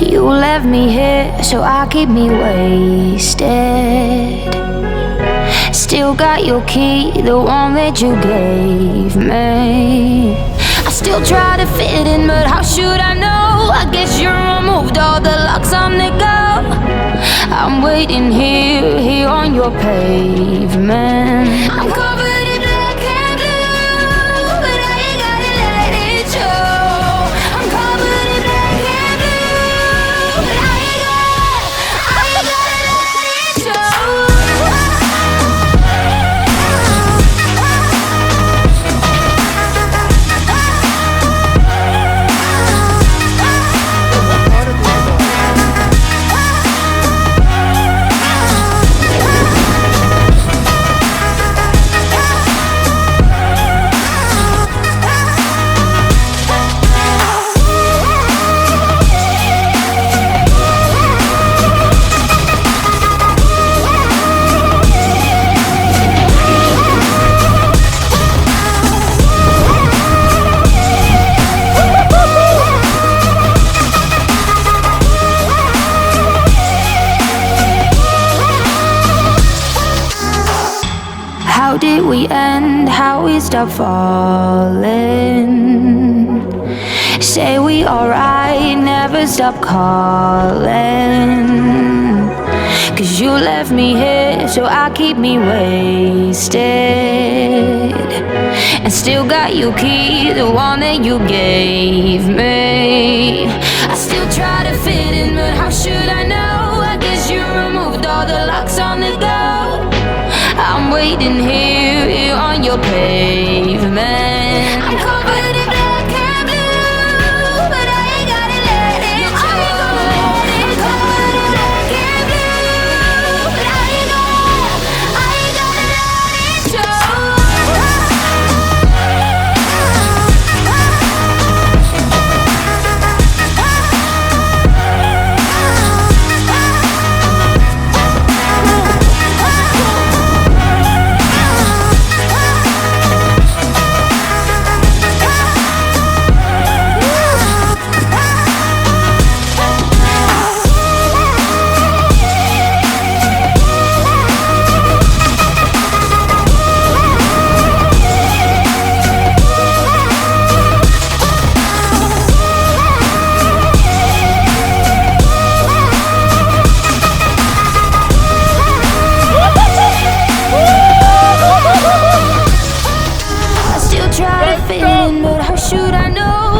You left me here, so I keep me wasted. Still got your key, the one that you gave me. I still try to fit in, but how should I know? I guess you removed all the locks on the go. I'm waiting here on your pavement. I'm covered in black and blue, but I ain't gotta let it show. I'm covered in black and blue, but I ain't gotta let it show. How did we end? How we stop falling? Say we alright, never stop calling. Cause you left me here, so I keep me wasted. And still got your key, the one that you gave me. I still try to fit in, but how should I know? I guess you removed all the locks on the go. I'm waiting here on your pavement. I'm covered in black and blue, but I ain't gotta let it show. I'm covered in black and blue, but I ain't gotta let it show. But how should I know?